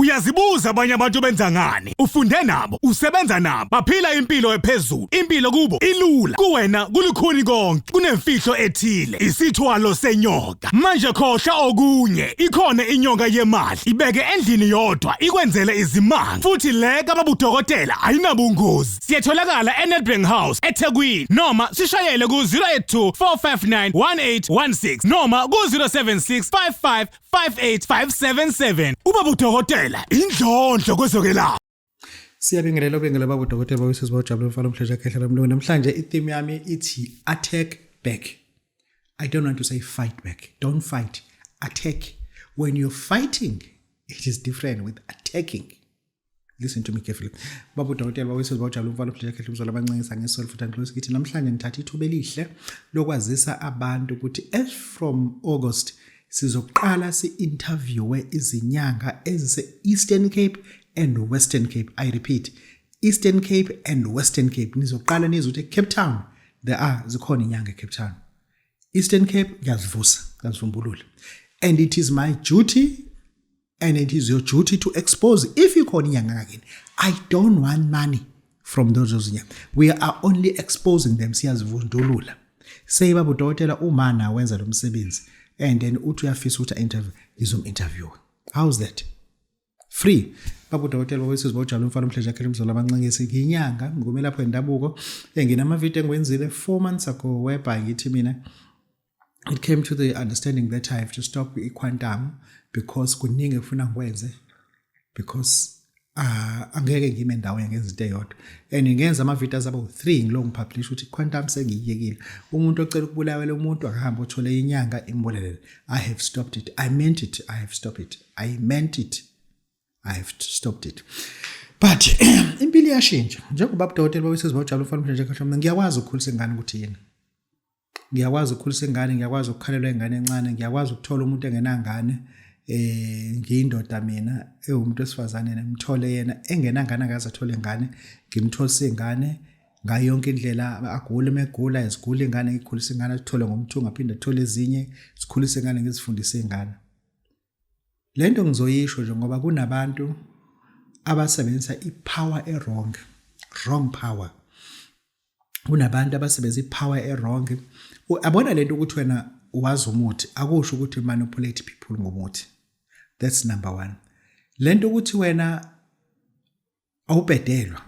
Uyazibuza abanye abantu benza ngani? Ufunde nabo, usebenza nabo, baphila impilo ephezulu. Impilo kubo ilula. Kuwena kulikhuni konke. Kunemfihlo ethile. Isithwalo senyoka. Manje khohla okunye. Ikhona inyonga yemali. Ibeke endlini yodwa ikwenzele izimanga. Futhi le kababudokotela ayinabungozi. Siyatholakala eNedbank House eThekwini noma sishayele ku 082 459 1816 noma ku 076 55 58577. Ubaba udokotela indlondlo kwezokwelapha. Siyabingelela baba udokotela bawesizwe bajabule mfana umhleja khehla mlungu. Namhlanje itheme yami ithi attack back. I don't want to say fight back. Don't fight. Attack. When you're fighting, it is different with attacking. Listen to me carefully. Baba udokotela bawesizwe bajabule mfana umhleja khehla umzola abancengisa ngesol futhi angihlose ukuthi namhlanje ngithatha ithuba elihle lokwazisa abantu ukuthi as from August sizoqala si-interviewe izinyanga ezise-Eastern Cape and Western Cape. I repeat, Eastern Cape and Western Cape. Nizoqala nizothi Cape Town. Zikhona inyanga eCape Town. Eastern Cape yazivusa, yazivumbulula. And it is my duty and it is your duty to expose if ikhona inyanga again. I don't want money from those nyanga. We are only exposing them siyazivundulula. Say baba udokotela uma na wenza lo msebenzi and then uthi uyafisa ukuthi interview interview. How's that? Free. Baba udokotela wesizwe bawujabule mfana umhleja khele umzola abancengisa nginyanga ngome lapho endabuko enginama video engwenzile 4 months ago whereby ngithi mina it came to the understanding that I have to stop quantum because kuningi ngifuna ngikwenze because angeke ngime ndawo ngenza into eyodwa and ngenza ama videos aba 3 ngilo ngipublish ukuthi quantum sengiyekile umuntu ocela ukubulawela umuntu akahamba uthole inyanga imbulelele. I have stopped it. I meant it. I have stopped it. I meant it. I have stopped it. But impilo iyashintsha njengoba udokotela bawesizwe bawujabule mfana umhleja khehla mina ngiyakwazi ukukhulisa ingane ukuthi yini. Ngiyakwazi ukukhulisa ingane, ngiyakwazi ukukhalelwa ingane encane, ngiyakwazi ukuthola umuntu engenangane ngiyindoda mina umuntu wesifazane nemthole yena engenangane akaze athole ingane ngimtholisa ingane ngayo yonke indlela agule megula ezigula ingane ngikhulisa ingane athole ngomthunga aphinde athole ezinye sikhulisa ingane ngizifundise ingane. Lento ngizoyisho nje ngoba kunabantu abasebenzisa ipower wrong power. Kunabantu abasebenzisa ipower wrong. Abona lento ukuthi wena wazi umuthi akusho ukuthi manipulate people ngomuthi. That's number 1. Lento ukuthi wena awubhedelwa.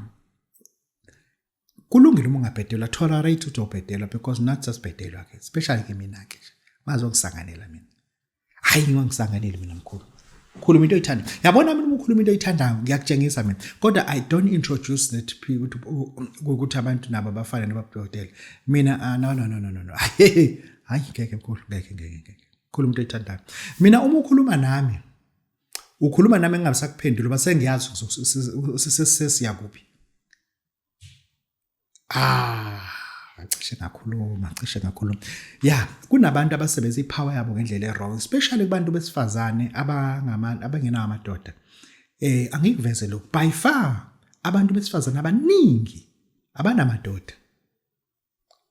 Kulungile uma ungabhedelwa, tolerate ukuthi ubhedelwa because not just bhedelwa ke, especially ke mina ke. Mazokusanganela mina. Hayi ngiwangisanganele mina mkhulu. Khuluma into oyithanda. Yabona mina ukukhuluma into oyithandayo ngiyakutshengisa mina. Kodwa I don't introduce that people ukuthi abantu nabo bafana nababudokotela. Mina no. Hayi ngeke mkhulu ngeke. Khuluma into oyithandayo. Mina uma ukhuluma nami ukhuluma nami engabisakuphendula base ngiyazi sesiya kuphi. Cishe ngakhuluma. Yeah, kunabantu abasebenzisa ipower yabo ngendlela wrong, especially kubantu besifazane abangenawo amadoda. Angikuveze lokho. By far abantu besifazane abaningi abanamadoda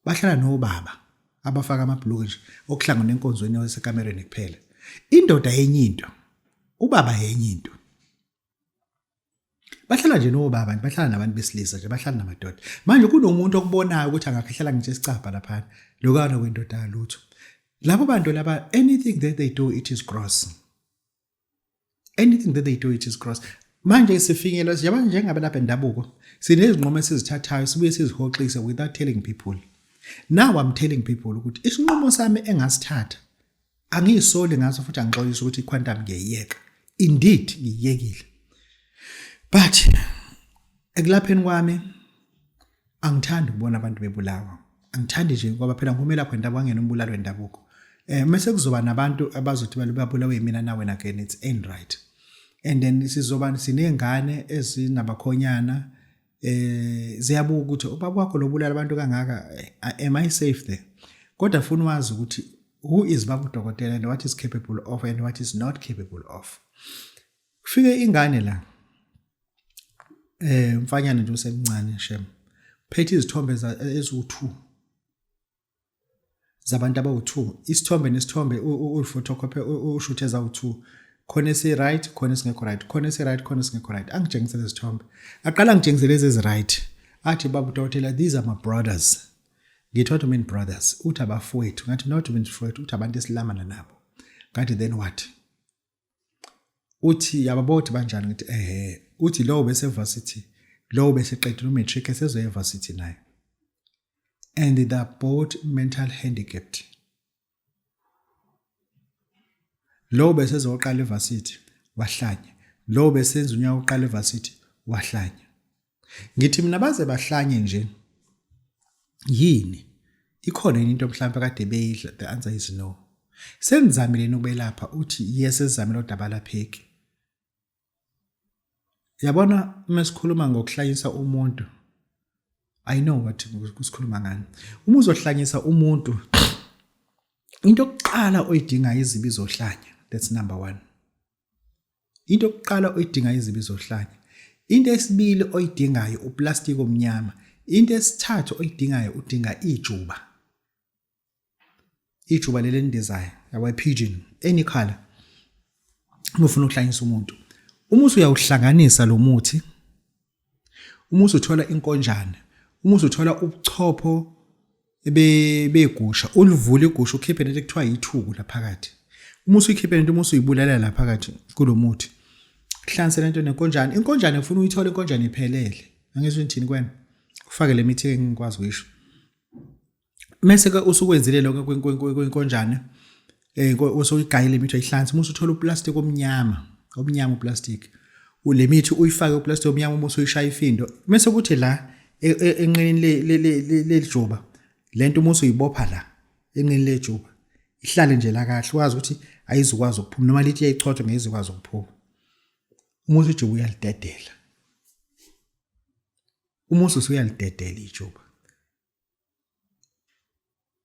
bahlala nobaba abafaka amabhuluku nje okuhlangana enkonzweni yasekamereni kuphela. Indoda yenye into, ubaba yenye into. Bahlala nje nobaba, bahlala nabantu besilisa nje, bahlala namadoda. Manje kunomuntu okubonayo ukuthi angakhehlala nje isicapha lapha. Lokana kwendoda lutho. Labo bantu laba anything that they do it is gross. Anything that they do it is gross. Manje sifinyela yabanje njengabe lapha endabuko. Sinezinqomo esizithathayo sibuye sizihoxise without telling people. Now I'm telling people ukuthi isinqumo sami engasithatha angisole ngaso futhi angixolisa ukuthi iquantum ngiyayeka. Indeed ngiyekile. But ekulapheni kwami angithandi ukubona abantu bebulawa. Angithandi nje ngoba phela ngumela lapho endaba wangena umbulalo wendabuko. Mase kuzoba nabantu abazothi babulawe yimina nawe again it's ain't right. And then sizoba sinengane ezinabakhonyana ziyabuka ukuthi ubaba wakho lobulala abantu kangaka am I safe there? Kodwa ufuna wazi ukuthi who is baba udokotela and what is capable of and what is not capable of. Kufike ingane la mfanyana nje usemncane shem. Phethe izithombe ezu2 zabantu abawu2. Isithombe nesithombe uphotocopy ushuthe zawu2 khona esi-right khona esingekho right khona esi-right khona esingekho right angitshengisele izithombe aqala angitshengisele ezi-right athi baba udokotela these are my brothers ngithi what do you mean brothers uthi abafowethu ngathi not mean fowethu uthi abantu esilamana nabo ngathi then what uthi yababothi banjani ngithi uthi lowo bese varsity lowo bese qedile umatric esezoya varsity naye and they are both mental handicapped lowo bese ezoqala evarsity wahlanya lowo bese enza unyaka uqala evarsity wahlanya ngithi mina baze bahlanye nje yini ikhona into mhlawumbe kade beyidla the answer is no senzamile ukubelapha uthi yes ezamile udaba lapheki yabona masikhuluma ngokuhlanyisa umuntu I know what kusikhuluma ngani uma uzohlanyisa umuntu into yokuqala oyidinga izibi zohlanya that's number 1 into yokuqala oyidinga izibi zohlanya into yesibili oyidingayo uplastic omnyama into yesithathu oyidingayo udinga ijuba lele ndizayo yabo pigeon any color uma ufuna ukuhlanyisa umuntu uma usuyawuhlanganisa lo muthi uma usuthola inkonjane uma usuthola ubuchopho begusha ulivule igusha ukhiphe into ekuthiwa yithuku la phakathi uma usuyikhiphe into uma usuyibulala la phakathi kulomuthi hlanganisela into nenkonjane inkonjane ufuna uyithola inkonjane iphelele angizwe ngithini kwena ufake le mithi engikwazi ukuyisho mase ke usukwenzile lokho kwenkonjane usuyigayile imithi ayihlanza uma usuthola uplastic omnyama uplastic ule mithi uyifake uplastic omnyama uma usuyishaya ifindo mase kuthi la enqinini lejuba lento uma usuyibopha la enqinini lejuba ihlale nje la kahle wazi ukuthi ayizukwazi ukuphuma noma lithi yayichotha ngezikwazi ukuphuma uma usujuba uyalidedela uma usuyalidedela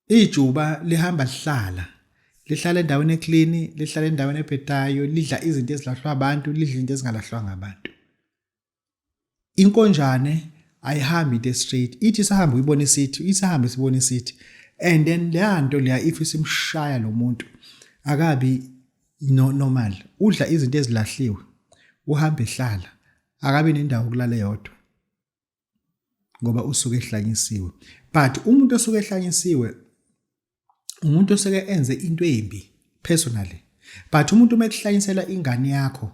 ijuba lihamba lihlala endaweni eclean lihlala endaweni ephetayo lidla izinto ezilahlwa abantu lidla izinto ezingalahlwanga abantu inkonjane ayihambi into straight ithi sahamba uyibona isithi isahambe sibona isithi and then leyanto leya if isimshaya lo muntu akabi normal udla izinto ezilahliwe uhamba ehlala akabi nendawo yokulala yodwa ngoba usuke ehlanyisiwe but umuntu osuke ehlanyisiwe umuntu oseke enze into embi personally but umuntu umekuhlanyisela ingane yakho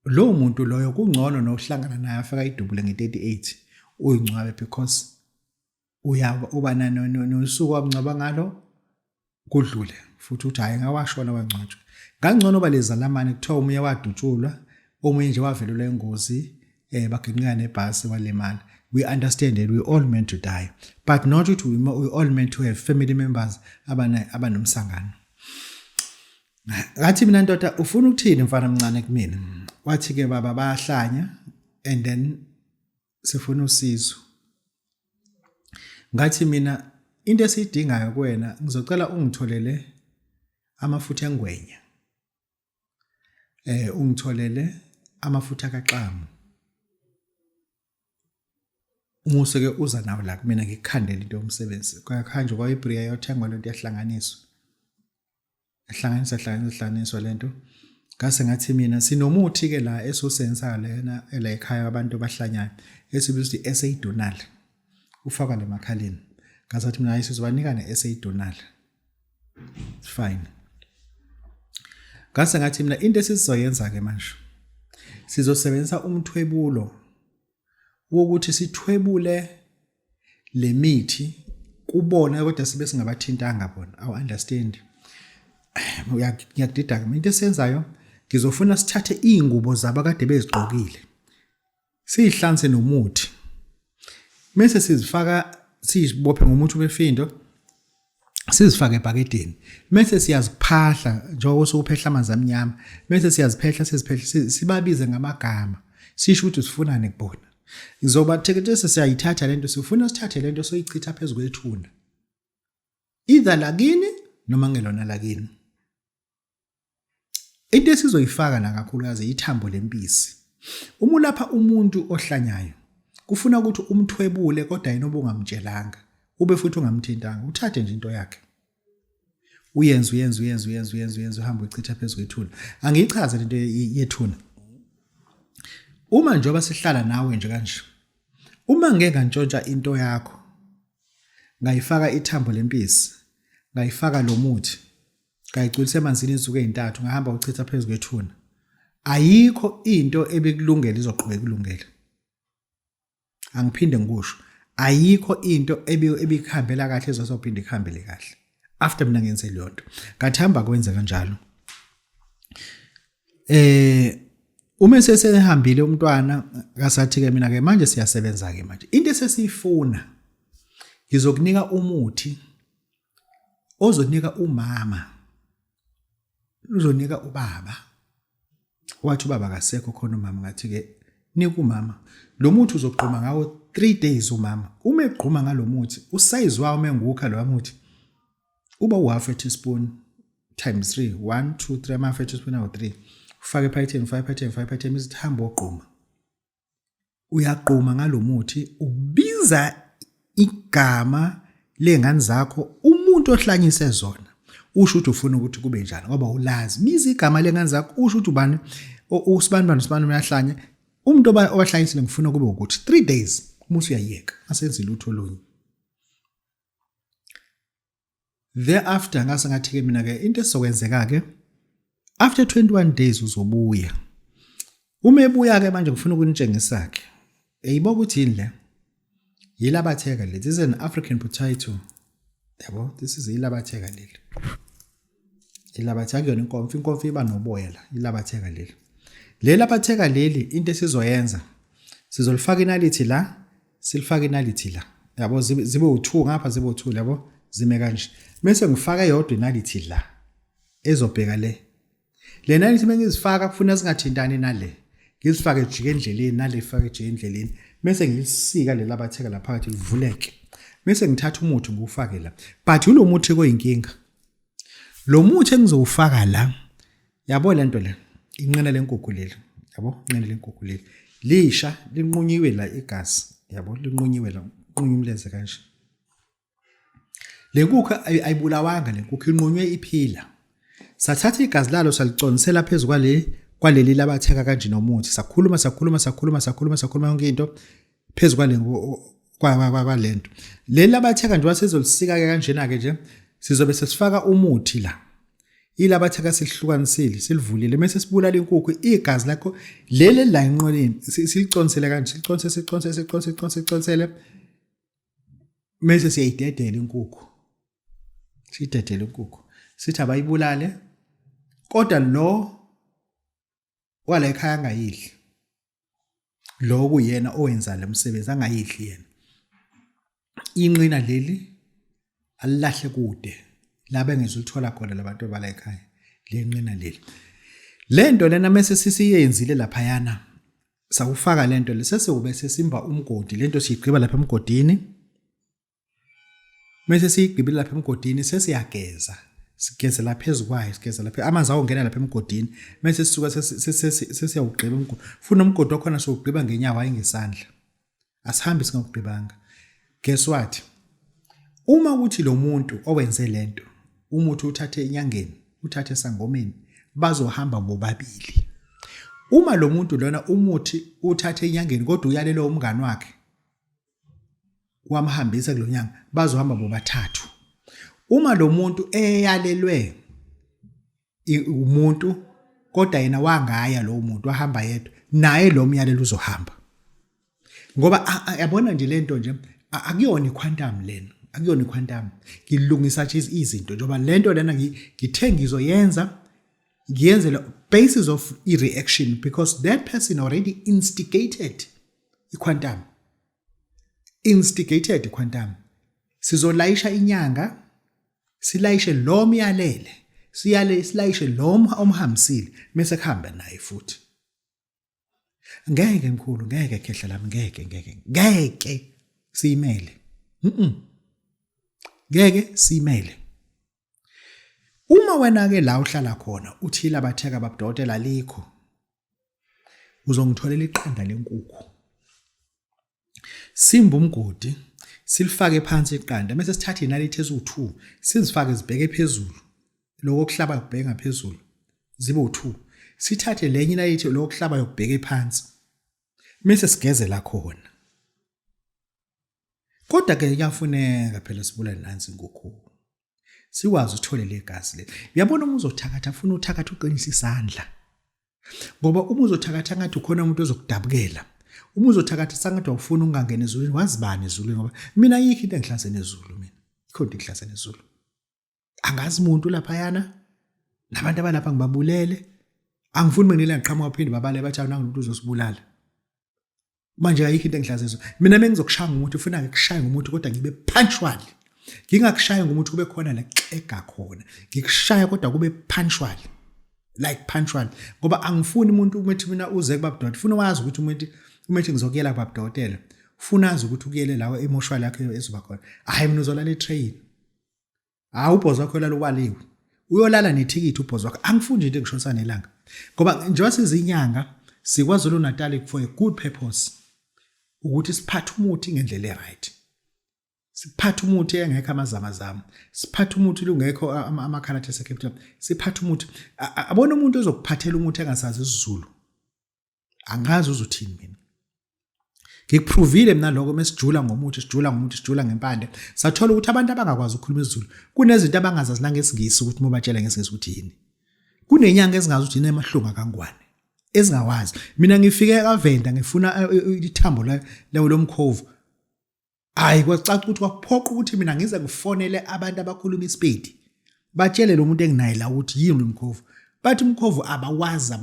lo muntu loyo kungcono nohlangana naye afika idubule nge38 uyingcwabe because uba nosuku wamncaba ngalo kudlule futhi uthi hayi ngawashona wangcwatshwa ngangcono balezalamane kuthiwa umunye wadutshulwa omunye nje wavelelwa ingozi baginqika nebhasi walemala we understand that we all meant to die but not that we all meant to have family members abanomsangano ngathi mina ndoda ufuna ukuthini mfana mncane kumina wathi ke baba bayahlanya and then sifuna usizo ngathi mina into esiyidingayo kuwena ngizocela ungitholele amafutha engwenya ungitholele amafutha kaXamu umuseke uza nawo la kumina ngikukhandela into yomsebenzi kwakhanjwa kwayibriya yothengwa lento yahlanganiswa hlanganiswa lento ngase ngathi mina sinomuthi ke la esosensa lena la ekhaya abantu abahlanyayo esibizwa ukuthi SA Donal ufaka le makhaleni ngasathi mina ayisizobanika neSA Donal fine ngase ngathi mina into esizoyenza ke manje sizosebenzisa umthwebulo wokuthi sithwebule le mithi kubona kodwa sibe singabathintanga bona awu understand ngiyakudida ke into esenzayo ngizofuna sithathe ingubo zabo kade bezigqokile sihlanze nomuthi bese sizifaka sibophe ngomuthi wefindo sizifake ebhakedeni bese siyaziphahla njengoba sokuphehla amanzi amnyama bese siyaziphehla sibabize ngamagama sisho ukuthi sifunane kubona ngizoba thekethe siyayithatha lento sifuna sithathe lento soyichitha phezulu kwethuna either lakini noma ngelona lakini into esizoyifaka la kakhulukazi ithambo lempisi uma ulapha umuntu ohlanyayo kufuna ukuthi umthwebule kodwa yena obungamtshelanga ube futhi ungamthintanga uthathe nje into yakhe uyenza uhamba uchitha phezu kwethuna. Angiyichaze lento yethuna. Uma njengoba sihlala nawe nje kanje, uma ngeke ngantshontsha into yakho, ngayifaka ithambo lempisi, ngayifaka lo muthi, ngayigculisa emanzini izinsuku ezintathu, ngahamba uchitha phezu kwethuna, ayikho into ebekulungela izoqhubeka kulungela. Angiphinde ngikusho, ayikho into ebikuhambela kahle ezosophinda ikhambele kahle. After mina ngenze leyo nto, ngathamba kwenze kanjalo. Uma sesehambile umntwana ngasathi ke mina ke manje siyasebenza ke manje. Into esesiyifuna ngizokunika umuthi ozonika umama, uzonika ubaba. Wathi ubaba kasekho khona umama ngathi ke nika umama. Lo muthi uzogquma ngawo 3 days umama. Uma egquma ngalo muthi, usize wawo mengukha lo muthi uba u-half a teaspoon times 3, 1 2 3 ama-half a teaspoon awu-3. Ufake ephaketheni, ufake ephaketheni isithambo ogquma. Uyagquma ngalo muthi, ubiza igama lengane zakho, umuntu ohlanyise zona. Usho ukuthi ufuna ukuthi kube njani ngoba ulazi. Biza igama lengane zakho, usho ukuthi ubani usibani uyahlanya. Umuntu obahlanyisile ngifuna kube ukuthi 3 days umusi uyayeka, asenze lutho olunye. Thereafter ngase ngathi ke mina ke into esizokwenzeka ke after 21 days uzobuya. Uma ebuya ke manje ngifuna ukunitshengisa ke. Eyibo ukuthi indle yilabatheka leli. This is an African potato. Yabo, this is yilabatheka leli. Yilabatheka yona inkomfi iba noboya la. Yilabatheka leli. Le labatheka leli into esizoyenza. Sizolifaka inalithi la, silifaka inalithi la. Yabo zibe u2 ngapha zibe u2 yabo. Zime kanje. Bese ngifaka yodwa inalithi la. Ezobheka le. Le nalithi mengizifaka kufuna singathintani nale. Ngizifake jike endleleni nale ifake jike endleleni. Bese ngilisika le labatheka la phakathi livuleke. Bese ngithatha umuthi ngiwufake la. But ulo muthi koyinkinga. Lo muthi engizowufaka la. Yabo le nto le. Inqina lenkukhu leli. Yabo, inqina lenkukhu leli. Lisha linqunyiwe la igazi. Yabo, linqunyiwe la. Unqunye umlenze kanje. Le nkukhu ayibulawanga le nkukhu inqunywe iphila. Sathatha igazi lalo saliconisela phezulu kwaleli labatheka kanje nomuthi. Sakhuluma yonke into phezulu kwalento. Leli labatheka nje wasezolisika ke kanjena ke nje sizobe sesifaka umuthi la. Ilabatheka silihlukanisile, silivulile bese sibulala inkukhu igazi lakho leli la inqoleni siliconisele kanje, siliconisele bese siyayidedela inkukhu. Sidedela inkukhu. Sithi abayibulale kodwa lo wala ekhaya angayidli. Lo kuyena owenza le msebenzi angayidli yena. Inqina leli alilahle kude laba engizulithola khona labantu abala ekhaya. Le nqina leli. Lento lena mase sisiyenzile lapha yana. Sakufaka lento lesesube sesimba umgodi. Lento siyigqiba lapha emgodini. Mase siyigqibile lapha emgodini sesiyageza. Sigeze lapha phezulu kwayo, sigeze lapha amanzi awongena lapha emgodini. Mase sisuka sesiyawugqiba umgodi. Funa umgodi wakhona sowugqiba ngenyawo ayingesandla. Asihambi singawugqibanga. Guess what? Uma kuthi lo muntu owenze lento, umuthi uthathe enyangeni, uthathe sangomeni, bazohamba bobabili. Uma lo muntu lona umuthi uthathe enyangeni kodwa uyalelo umngani wakhe, wamhambisa kulonyanga, bazohamba bobathathu. Uma lo muntu eyalelwe umuntu kodwa yena wangaya lo muntu wahamba yedwa, naye lo myalelo uzohamba. Ngoba yabona nje lento nje akuyona iquantum lena. Akuyona iquantum. Ngilungisa nje izinto njengoba lento lena ngithe ngizoyenza ngiyenzela basis of reaction because that person already instigated iquantum. Instigated iquantum. Sizolayisha inyanga, silayishe lo myalele, silayishe lo omhambisile bese kuhamba naye futhi. Ngeke mkhulu, ngeke khehla lami, ngeke siyimele. Ngeke siyimele. Uma wena ke la uhlala khona uthila abatheka babudokotela likho, uzongitholela iqanda lenkukhu. Simba umgodi, silifake phansi iqanda bese sithatha inalithi ezu2, sizifake zibheke phezulu. lokuhlaba ukubheka ngaphezulu zibe u2 sithathe lenye inayithi lokuhlaba ukubheka phansi bese sigeze la khona kodwa ke kuyafuneka phela sibulale nansi inkukhu sikwazi uthola legazi le uyabona uma uzothakatha ufuna uthakatha uqinisa isandla ngoba uma uzothakatha ngathi ukhona umuntu ozokudabukela uma uzothakatha sangathi awufuna ungangena ezulwini wazibani ezulwini ngoba mina yikho into engihlasene ezulu mina ikhona ingihlasene ezulu angazi umuntu lapha yana nabantu abalapha ngibabulele angifuni menginela ngiqhamuka phinde babale bathi awunanga umuntu uzosibulala manje ayikho into engihlasene ezulu mina mengizokushaya ngomuntu ufuna ngikushaya ngomuntu kodwa ngibe punctual ngingakushaya ngomuntu kube khona la xega khona ngikushaya kodwa kube punctual like punctual ngoba angifuni umuntu umethi mina uze kubabudokotela ufuna wazi ukuthi umethi ngizokuyela kubabudokotela ufuna wazi ukuthi ukuyele lawo emotional yakhe ezoba khona hayi mina uzolala etrain ubhozo wakho lalo waliwe uyolala nethikithi ubhozo wakho angifuni into engishonisa nelanga ngoba njengoba sizinyanga sikwaZulu Natal for a good purpose ukuthi siphathe umuthi ngendlela eright siphathe umuthi engekho amazamazama siphathe umuthi lungekho amakhalatha esecapital siphathe umuthi abona umuntu ozokuphathela umuthi engasazi isiZulu angazi uzuthini mina ngikuprovile mina lokho mesijula ngomuthi sijula ngempande sathola ukuthi abantu abangakwazi ukukhuluma isiZulu kunezinto abangazazi nangesingisi ukuthi mobatshela ngesingisi ukuthi yini kunenyanga ezingazi ukuthi yini emahlunga kangwane ezingawazi mina ngifike eVenda ngifuna ithambo lawo lomkhovu hayi kwacaca ukuthi kwaphoqa ukuthi mina ngize ngifonele abantu abakhuluma isipedi batshele lo muntu enginaye la ukuthi yini umkhovu bathi umkhovu abawazi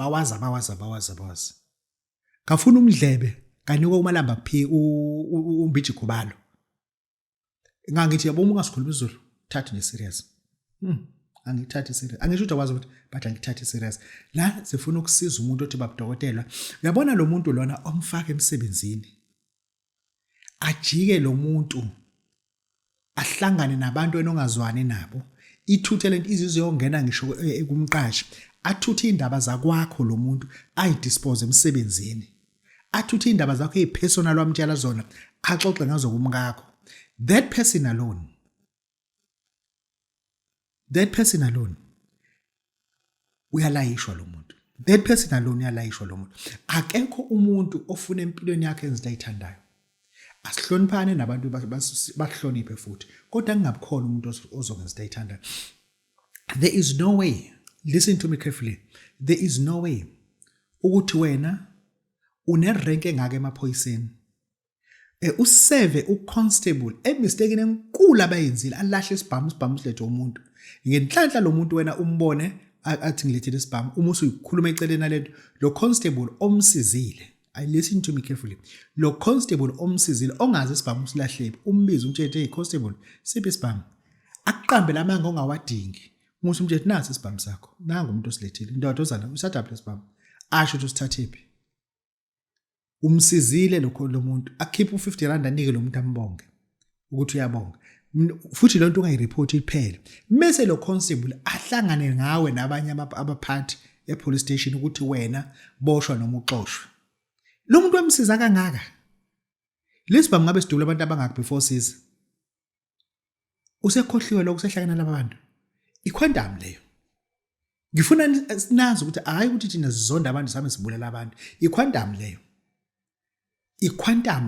ngafuna umdlebe kanika umalamba phi umbiji khubalo ngangithi yabo uma ungasikhuluma isiZulu thatha ne serious angithathi serious angisho ukuthi akwazi ukuthi bathi angithathi serious la sifuna ukusiza umuntu othi babudokotela uyabona lo muntu lona omfaka emsebenzini ajike lo muntu ahlangane nabantu enongazwani nabo ithuthe lento izizwe yongena ngisho kumqashi athuthe indaba zakwakho lo muntu ayidispose emsebenzini athuthe indaba zakho ezipersonal wamtshela zona axoxe ngazo kumkakho that person alone uyalayishwa lo muntu uyalayishwa lo muntu akekho umuntu ofuna empilweni yakhe izinto ayithandayo asihloniphane nabantu bahloniphe futhi kodwa kungabikhona umuntu ozokwenza izinto ayithandayo there is no way listen to me carefully there is no way ukuthi wena unerank engaka emaphoyiseni useve uconstable emistake enkulu abayenzile alahle isibhamu silethe umuntu ngenhlanhla lo muntu wena umbone athi ngilethele isibhamu uma usuyikhuluma eceleni nalento lo constable omsizile I listen to me carefully lo constable omsizile ongazi isibhamu silahlephi umbiza umthethe hey constable siphi isibhamu akuqambe lamanga ongawadingi musu umthethe nasi isibhamu sakho nanga umuntu osilethile indoda ozana usathatha isibhamu asho ukuthi usithathephi umsizile lo muntu akhipha u50 rand anike lo muntu ambonge ukuthi uyabonga futhi lo nto ungayireport iphele mase lo constable ahlangane ngawe nabanye abaphathi epolice station ukuthi wena boshwa noma uxoshwe lo muntu wemsiza kangaka lesibhamu ngabe sidula abantu abangaka before siza usekhohliwe lokho sehlangana labantu iquantum leyo ngifuna nazi ukuthi hayi ukuthi thina sizonda abantu sami sibulela abantu iquantum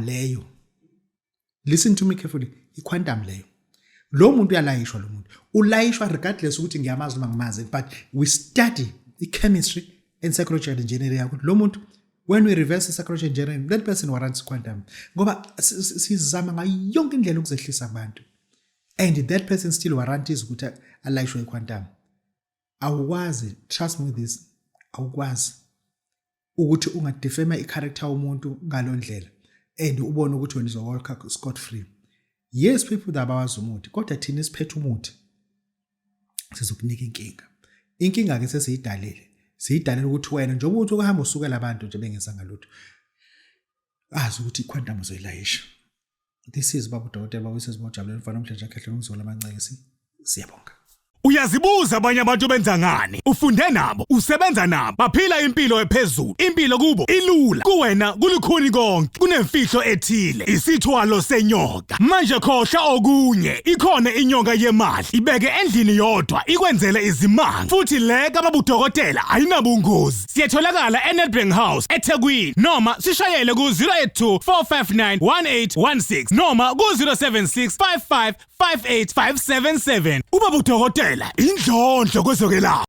leyo listen to me carefully iquantum leyo lo muntu uyalayishwa lo muntu ulayishwa regardless ukuthi ngiyamazi noma ngimazi but we study the chemistry and psychology and engineering ukuthi lo muntu when we reverse psychology and engineering that person warrants quantum ngoba sizama ngayo yonke indlela ukuzehlisa abantu and that person still warranties ukuthi alayishwe iquantum awukwazi trust me with this awukwazi ukuthi ungadefame i-character yomuntu ngalondlela and ubone ukuthi wena uzowalk scot free yes people abawazi umuthi kodwa thina siphethe umuthi sizokunika inkinga ke sesiyidalile ukuthi wena njengoba uthi ukuhamba usukela abantu nje bengesanga lutho azi ukuthi iquantum uzoyilayisha this is baba udokotela bawesizibojabuleni mfana namhlanje akhehle ngizolama amanceke siyabonga Uyazibuza abanye abantu benza ngani? Ufunde nabo, usebenza nabo, baphila impilo ephezulu. Impilo kubo ilula, kuwena kulukhuni konke. Kunemfihlo ethile, isithwalo senyoka. Manje khohla okunye, ikhona inyoka yemali. Ibeke endlini yodwa, ikwenzele izimanga. Futhi le kababudokotela ayinabungozi. Siyatholakala eNedbank House eThekwini noma sishayele ku 082 459 1816 noma ku 076 55 58577. Ubaba udokotela indlondlo kwezokwelapha.